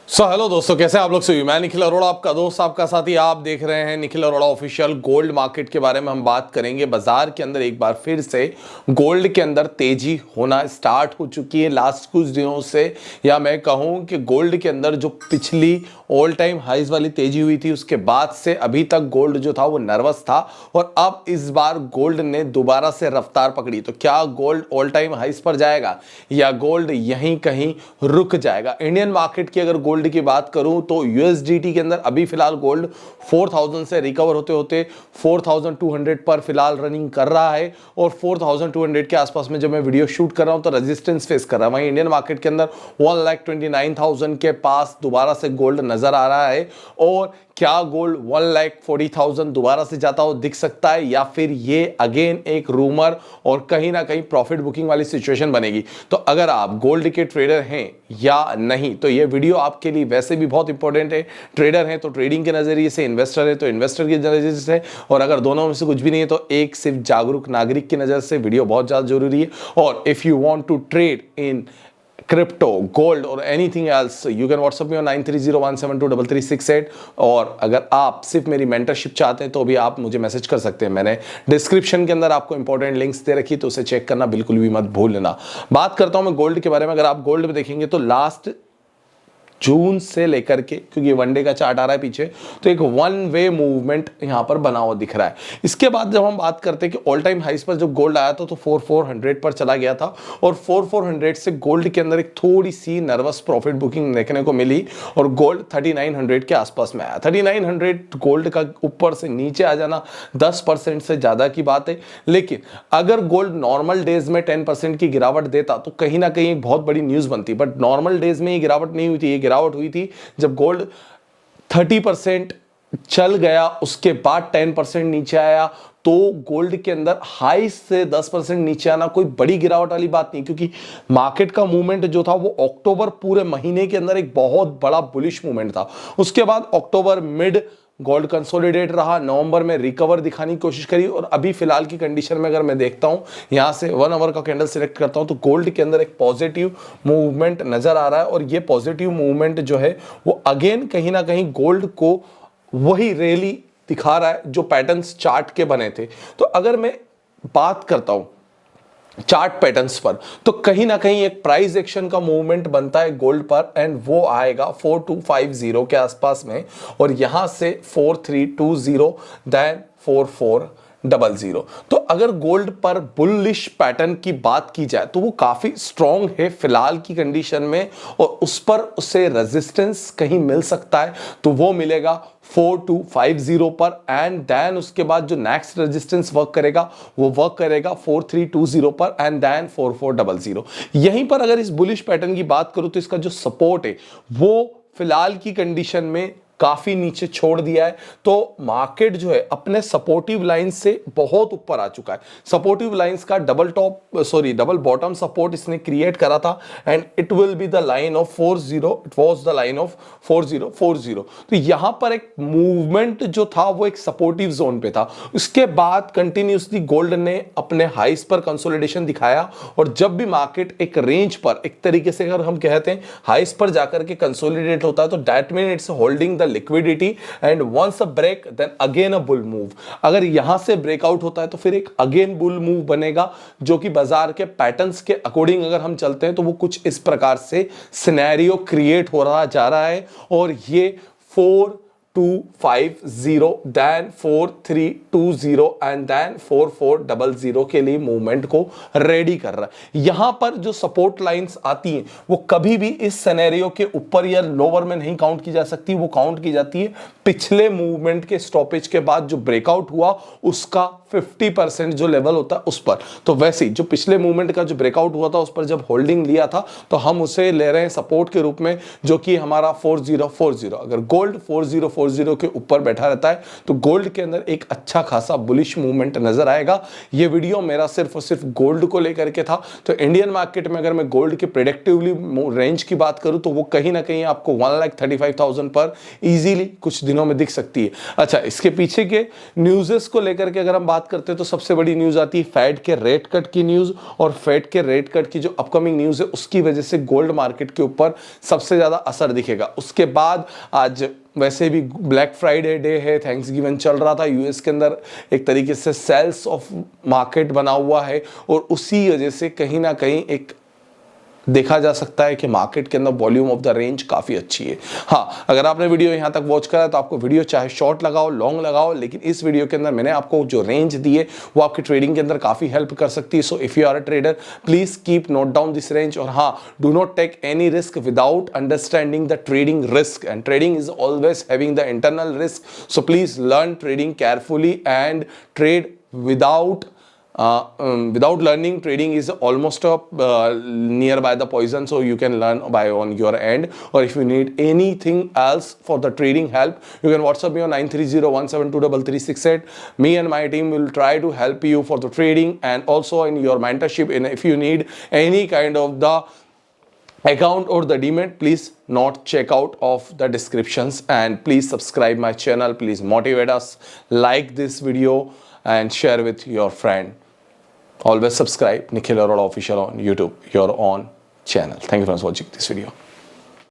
Hello दोस्तों, कैसे आप लोग सभी। मैं निखिल अरोड़ा, आपका दोस्त, आपका साथी। आप देख रहे हैं Nikhil Arora official. Gold market के बारे में हम बात करेंगे। बाजार के अंदर एक बार फिर से गोल्ड के अंदर तेजी होना स्टार्ट हो चुकी है लास्ट कुछ दिनों से, या मैं कहूं कि गोल्ड के अंदर जो पिछली ऑल टाइम हाइज वाली तेजी हुई थी उसके बाद से अभी तक गोल्ड जो था वो नर्वस था, और अब इस बार गोल्ड ने दोबारा से रफ्तार पकड़ी। तो क्या गोल्ड ऑल टाइम हाइज पर जाएगा या गोल्ड यहीं कहीं रुक जाएगा? इंडियन मार्केट की अगर गोल्ड की बात करूं तो यूएसडीटी के अंदर अभी फिलहाल गोल्ड 4000 से रिकवर होते होते 4200 पर फिलहाल रनिंग कर रहा है, और 4200 के आसपास में जब मैं वीडियो शूट कर रहा हूं तो रेजिस्टेंस फेस कर रहा है। वहीं इंडियन मार्केट के अंदर 1,29,000 के पास दोबारा से गोल्ड नजर आ रहा है। और क्या गोल्ड 1,40,000 दोबारा से जाता हो दिख सकता है, या फिर ये अगेन एक रूमर और कहीं ना कहीं प्रॉफिट बुकिंग वाली सिचुएशन बनेगी? तो अगर आप गोल्ड के ट्रेडर हैं या नहीं तो ये वीडियो आपके लिए वैसे भी बहुत इंपॉर्टेंट है। ट्रेडर हैं तो ट्रेडिंग के नजरिए से, इन्वेस्टर है तो इन्वेस्टर के नजरिए से, और अगर दोनों में से कुछ भी नहीं है तो एक सिर्फ जागरूक नागरिक की नजर से वीडियो बहुत ज्यादा जरूरी है। और if you want to trade in crypto, gold और anything else, you can WhatsApp me on 9301723368। और अगर आप सिर्फ मेरी मेंटरशिप चाहते हैं तो भी आप मुझे मैसेज कर सकते हैं। मैंने डिस्क्रिप्शन के अंदर आपको इंपॉर्टेंट लिंक्स दे रखी, तो उसे चेक करना बिल्कुल भी मत भूलना। बात करता हूं मैं गोल्ड के बारे में। अगर आप गोल्ड में देखेंगे तो लास्ट जून से लेकर के, क्योंकि वनडे का चार्ट आ रहा है पीछे, तो एक वन वे मूवमेंट यहां पर बना हुआ दिख रहा है। इसके बाद जब हम बात करते हैं कि ऑल टाइम हाइस पर जब गोल्ड आया था तो 4400 पर चला गया था, और 4400 से गोल्ड के अंदर एक थोड़ी सी नर्वस प्रॉफिट बुकिंग देखने को मिली, और गोल्ड 3900 के आसपास में आया। 3900 गोल्ड का ऊपर से नीचे आ जाना 10% से ज्यादा की बात है। लेकिन अगर गोल्ड नॉर्मल डेज में 10% की गिरावट देता तो कहीं ना कहीं एक बहुत बड़ी न्यूज बनती, बट नॉर्मल डेज में ये गिरावट नहीं हुई थी। गिरावट हुई थी जब गोल्ड 30% चल गया, उसके बाद 10% नीचे आया। तो गोल्ड के अंदर हाई से 10% नीचे आना कोई बड़ी गिरावट वाली बात नहीं, क्योंकि मार्केट का मूवमेंट जो था वो अक्टूबर पूरे महीने के अंदर एक बहुत बड़ा बुलिश मूवमेंट था। उसके बाद अक्टूबर मिड गोल्ड कंसोलिडेट रहा, नवंबर में रिकवर दिखाने की कोशिश करी, और अभी फिलहाल की कंडीशन में अगर मैं देखता हूं, यहां से 1 आवर का कैंडल सिलेक्ट करता हूं तो गोल्ड के अंदर एक पॉजिटिव मूवमेंट नजर आ रहा है। और ये पॉजिटिव मूवमेंट जो है वो अगेन कहीं ना कहीं गोल्ड को वही रैली दिखा रहा है जो पैटर्न्स चार्ट के बने थे। तो अगर मैं बात करता हूं चार्ट पैटर्न्स पर, तो कहीं ना कहीं एक प्राइस एक्शन का मूवमेंट बनता है गोल्ड पर, एंड वो आएगा 4250 के आसपास में, और यहां से 4320 देन 4400। तो अगर गोल्ड पर बुलिश पैटर्न की बात की जाए तो वो काफी स्ट्रॉन्ग है फिलहाल की कंडीशन में, और उस पर उसे रेजिस्टेंस कहीं मिल सकता है तो वो मिलेगा 4250 पर, एंड देन उसके बाद जो नेक्स्ट रेजिस्टेंस वर्क करेगा वो वर्क करेगा 4320 पर, एंड देन 4400। यहीं पर अगर इस बुलिश पैटर्न की बात करूं तो इसका जो सपोर्ट है वो फिलहाल की कंडीशन में काफी नीचे छोड़ दिया है। तो मार्केट जो है अपने सपोर्टिव लाइन से बहुत ऊपर आ चुका है। सपोर्टिव लाइंस का डबल बॉटम सपोर्ट इसने क्रिएट करा था, and it will be the line of 40, it was the line of 4040। तो यहां पर एक मूवमेंट जो था वो एक सपोर्टिव जोन पे था। उसके बाद कंटिन्यूसली गोल्ड ने अपने हाइस पर कंसोलिडेशन दिखाया, और जब भी मार्केट एक रेंज पर, एक तरीके से अगर हम कहते हैं हाइस पर जाकर के कंसोलिडेट होता है तो that mean it's holding liquidity, and once a break then again a bull move. अगर यहां से ब्रेकआउट होता है तो फिर एक अगेन बुल मूव बनेगा, जो कि बाजार के पैटर्न्स के अकॉर्डिंग अगर हम चलते हैं तो वो कुछ इस प्रकार से सिनेरियो क्रिएट हो रहा जा रहा है। और ये 4250 देन 4320 एंड देन 4400 के लिए मूवमेंट को रेडी कर रहा है। यहां पर जो सपोर्ट लाइंस आती हैं वो कभी भी इस सिनेरियो के ऊपर या लोअर में नहीं काउंट की जा सकती, वो काउंट की जाती है पिछले मूवमेंट के स्टॉपेज के बाद जो ब्रेकआउट हुआ उसका 50% जो लेवल होता है उस पर। तो वैसे ही जो पिछले मूवमेंट का जो ब्रेकआउट हुआ था उस पर जब होल्डिंग लिया था तो हम उसे ले रहे हैं सपोर्ट के रूप में, जो कि हमारा 4040। अगर गोल्ड 4040 के ऊपर बैठा रहता है तो गोल्ड के अंदर एक अच्छा खासा बुलिश मूवमेंट नजर आएगा। ये वीडियो मेरा सिर्फ और सिर्फ गोल्ड को लेकर के था। तो इंडियन मार्केट में अगर मैं गोल्ड के प्रेडिक्टिवली रेंज की बात करूं तो वो कहीं ना कहीं आपको 1,35,000 पर इजीली कुछ दिनों में दिख सकती है। अच्छा, इसके पीछे के न्यूज़ेस को लेकर के अगर हम बात बात करते हैं तो सबसे बड़ी न्यूज़ आती है फेड के रेट कट की न्यूज़, और फेड के रेट कट की जो अपकमिंग न्यूज़ है उसकी वजह से गोल्ड मार्केट के ऊपर सबसे ज़्यादा असर दिखेगा। उसके बाद आज वैसे भी ब्लैक फ्राइडे डे है, थैंक्सगिविंग चल रहा था यूएस के अंदर, एक तरीके से सेल्स ऑफ मार्केट बना हुआ है, और उसी वजह से कहीं ना कहीं एक देखा जा सकता है कि मार्केट के अंदर वॉल्यूम ऑफ द रेंज काफ़ी अच्छी है। हाँ, अगर आपने वीडियो यहाँ तक वॉच करा तो आपको वीडियो चाहे शॉर्ट लगाओ लॉन्ग लगाओ, लेकिन इस वीडियो के अंदर मैंने आपको जो रेंज दी है वो आपकी ट्रेडिंग के अंदर काफ़ी हेल्प कर सकती है। So if you are a trader please keep note down this range, और हाँ, do not take any risk without understanding the trading risk, and trading is always having the internal risk. So please learn trading carefully and trade without learning. Trading is almost nearby the poison, so you can learn by on your end, or if you need anything else for the trading help, you can WhatsApp me on 9301723368. Me and my team will try to help you for the trading and also in your mentorship. And if you need any kind of the account or the demat, please not check out of the descriptions, and please subscribe my channel. Please motivate us, like this video and share with your friend. Always subscribe Nikhil Arora Official on YouTube, your own channel. Thank you for watching this video.